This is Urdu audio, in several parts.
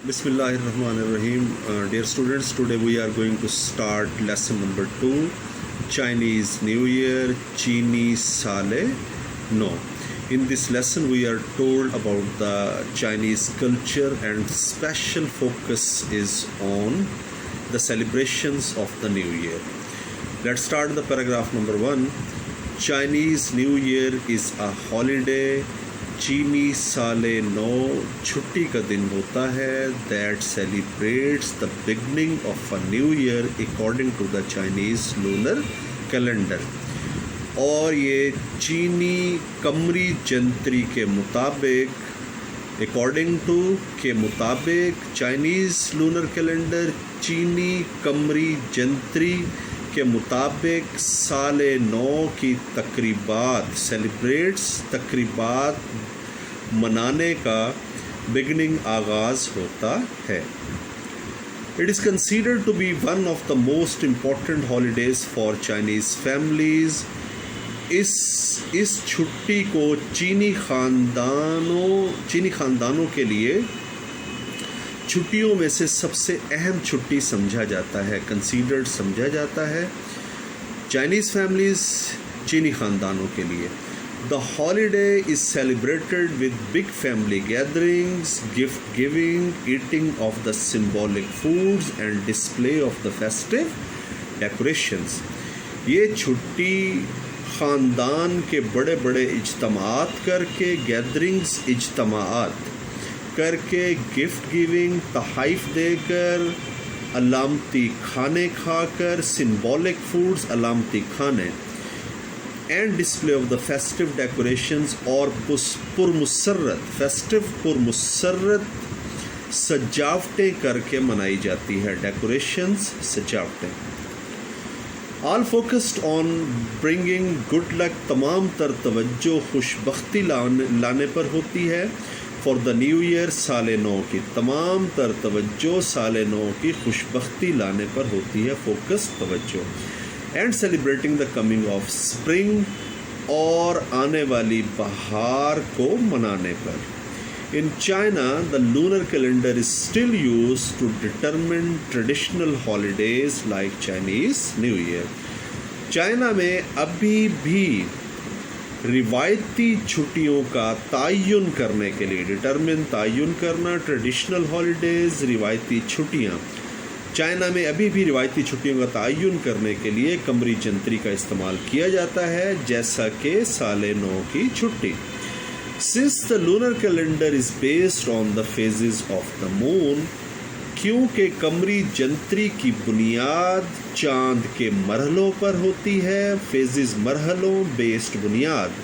Bismillahirrahmanirrahim. Dear students, today we are going to start lesson number 2, Chinese New Year, Chini Sale No. In this lesson we are told about the Chinese culture and special focus is on the celebrations of the New Year. Let's start the paragraph number 1. Chinese New Year is a holiday. چینی سال نو چھٹی کا دن ہوتا ہے that celebrates the beginning of a new year according to the Chinese lunar calendar. اور یہ چینی قمری جنتری کے مطابق according to کے مطابق چائنیز لونر کیلنڈر چینی قمری جنتری کے مطابق سال نو کی تقریبات سیلیبریٹس تقریبات منانے کا بگننگ آغاز ہوتا ہے. It is considered to be one of the most important holidays for Chinese families. اس چھٹی کو چینی خاندانوں کے لیے چھٹیوں میں سے سب سے اہم چھٹی سمجھا جاتا ہے کنسیڈرڈ سمجھا جاتا ہے چائنیز فیملیز چینی خاندانوں کے لیے. The holiday is celebrated with big family gatherings, gift giving, eating of the symbolic foods and display of the festive decorations. یہ چھٹی خاندان کے بڑے بڑے اجتماعات کر کے گیدرنگز اجتماعات کر کے گفٹ گیونگ تحائف دے کر علامتی کھانے کھا کر سمبولک فوڈز علامتی کھانے and display of the festive decorations اور پرمسرت سجاوٹیں کر کے منائی جاتی ہے. ڈیکوریشنز سجاوٹیں all focused on bringing good luck تمام تر توجہ خوش بختی لانے پر ہوتی ہے. فار دا نیو ایئر سال نو کی تمام تر توجہ سال نو کی خوش بختی لانے پر ہوتی ہے فوکس توجہ. And celebrating the coming of spring اور آنے والی بہار کو منانے پر. In China the lunar calendar is still use to determine traditional holidays like Chinese New Year. China میں ابھی بھی روایتی چھٹیوں کا تعین کرنے کے لیے ڈٹرمن تعین کرنا ٹریڈیشنل ہالیڈیز روایتی چھٹیاں چائنا میں ابھی بھی روایتی چھٹیوں کا تعین کرنے کے لیے قمری جنتری کا استعمال کیا جاتا ہے جیسا کہ سال نو کی چھٹی. Since the lunar calendar is based on the phases of the moon کیونکہ قمری جنتری کی بنیاد چاند کے مرحلوں پر ہوتی ہے. فیزز مرحلوں بیسڈ بنیاد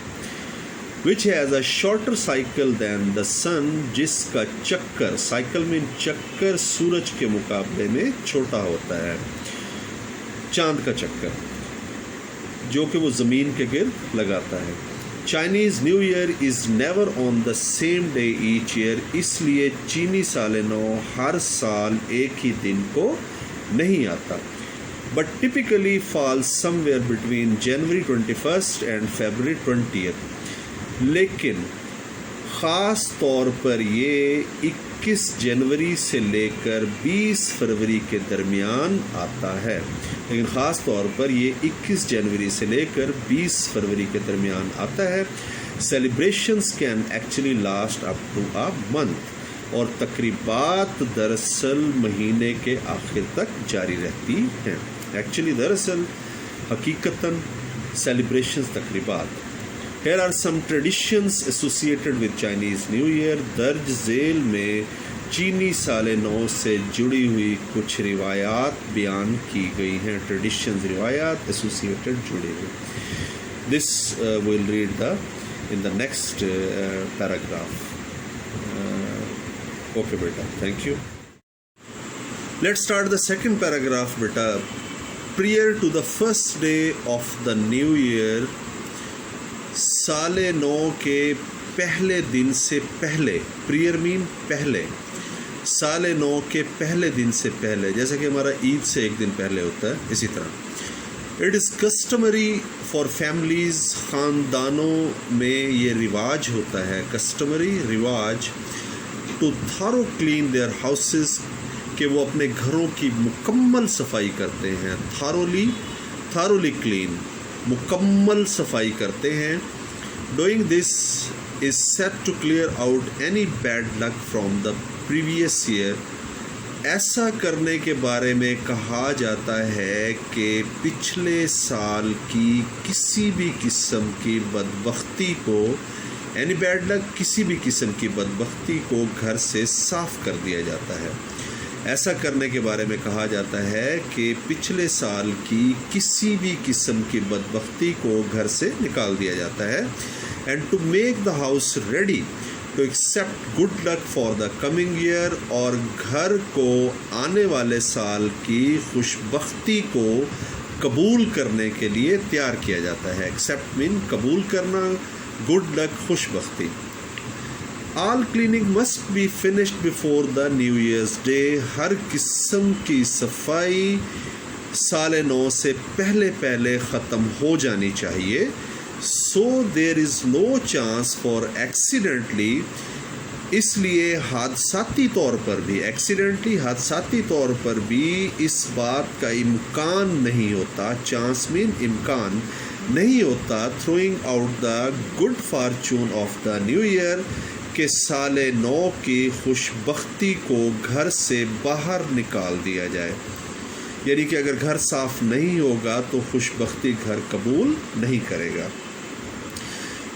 which has a shorter cycle than the sun جس کا چکر سائیکل میں چکر سورج کے مقابلے میں چھوٹا ہوتا ہے. چاند کا چکر جو کہ وہ زمین کے گرد لگاتا ہے. Chinese New Year is never on the same day each year اس لیے چینی سال نو ہر سال ایک ہی دن کو نہیں آتا. But typically fall some where between January 21 and February 20. لیکن خاص طور پر یہ 21 جنوری سے لے کر 20 فروری کے درمیان آتا ہے. لیکن خاص طور پر یہ 21 جنوری سے لے کر 20 فروری کے درمیان آتا ہے. Celebrations can actually last up to a month اور تقریبات دراصل مہینے کے آخر تک جاری رہتی ہیں. ایکچولی دراصل حقیقتاً سیلیبریشنز تقریبات. Here are some traditions associated with Chinese New Year. درج ذیل میں چینی سال نو سے جڑی ہوئی کچھ روایات بیان کی گئی ہیں. ٹریڈیشنز روایات associated جڑی ہوئی. This we'll read in the next paragraph. Okay beta, thank you. Let's start the second paragraph beta. Prior to the first day of the new year سال نو کے پہلے دن سے پہلے پریئر مین پہلے سال نو کے پہلے دن سے پہلے جیسا کہ ہمارا عید سے ایک دن پہلے ہوتا ہے اسی طرح it is customary for families خاندانوں میں یہ رواج ہوتا ہے کسٹمری رواج to thorough clean their houses, کہ وہ اپنے گھروں کی مکمل صفائی کرتے ہیں. thoroughly clean, مکمل صفائی کرتے ہیں. Doing this is set to clear out any bad luck from the previous year. ایسا کرنے کے بارے میں کہا جاتا ہے کہ پچھلے سال کی کسی بھی قسم کی بدبختی کو، یعنی بیڈ لک، کسی بھی قسم کی بدبختی کو گھر سے صاف کر دیا جاتا ہے. ایسا کرنے کے بارے میں کہا جاتا ہے کہ پچھلے سال کی کسی بھی قسم کی بدبختی کو گھر سے نکال دیا جاتا ہے. And to make the house ready to accept good luck for the coming year, اور گھر کو آنے والے سال کی خوشبختی کو قبول کرنے کے لیے تیار کیا جاتا ہے. ایکسیپٹ مین قبول کرنا، گڈ لک خوشبختی. All cleaning must be finished before the New Year's Day. ہر قسم کی صفائی سال نو سے پہلے ختم ہو جانی چاہیے. So there is no chance for accidentally، اس لیے حادثاتی طور پر بھی اس بات کا امکان نہیں ہوتا، چانس مین امکان نہیں ہوتا، throwing out the good fortune of the new year، کہ سال نو کی خوشبختی کو گھر سے باہر نکال دیا جائے. یعنی کہ اگر گھر صاف نہیں ہوگا تو خوشبختی گھر قبول نہیں کرے گا.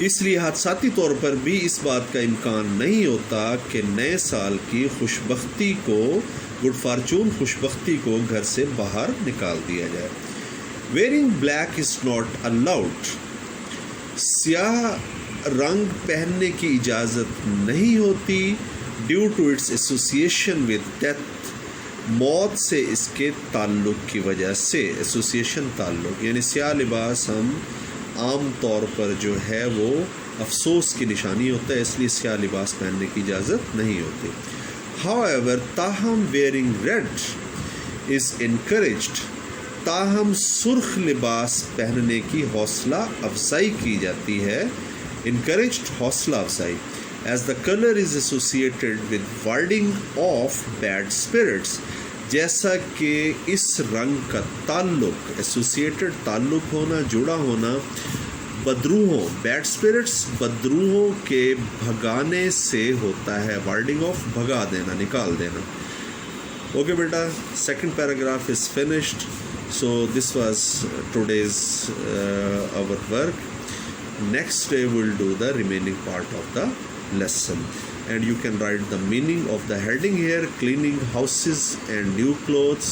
اس لیے حادثاتی طور پر بھی اس بات کا امکان نہیں ہوتا کہ نئے سال کی خوشبختی کو، گڈ فارچون خوشبختی کو گھر سے باہر نکال دیا جائے. Wearing black is not allowed, سیاہ رنگ پہننے کی اجازت نہیں ہوتی. Due to its association with death, موت سے اس کے تعلق کی وجہ سے. ایسوسیشن تعلق، یعنی سیاہ لباس ہم عام طور پر جو ہے وہ افسوس کی نشانی ہوتا ہے، اس لیے سیاہ لباس پہننے کی اجازت نہیں ہوتی. However، تاہم ویئرنگ ریڈ از انکریجڈ، تاہم سرخ لباس پہننے کی حوصلہ افزائی کی جاتی ہے. انکریجڈ، حوصلہ افزائی. As the colour is associated with warding off bad spirits, جیسا کہ اس رنگ کا تعلق، ایسوسیٹڈ تعلق ہونا، جڑا ہونا، بدروحوں، بیڈ اسپرٹس، بدروحوں کے بھگانے سے ہوتا ہے. وارڈنگ آف، بھگا دینا، نکال دینا. اوکے بیٹا، second paragraph is finished. So this was today's our work. Next day will do the remaining part of the lesson, and you can write the meaning of the heading here: cleaning houses and new clothes.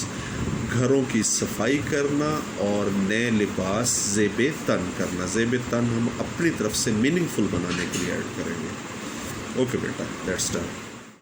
گھروں کی صفائی کرنا اور نئے لباس زیب تن کرنا. زیب تن ہم اپنی طرف سے میننگ فل بنانے کے لیے ایڈ کریں گے. Okay beta, that's done.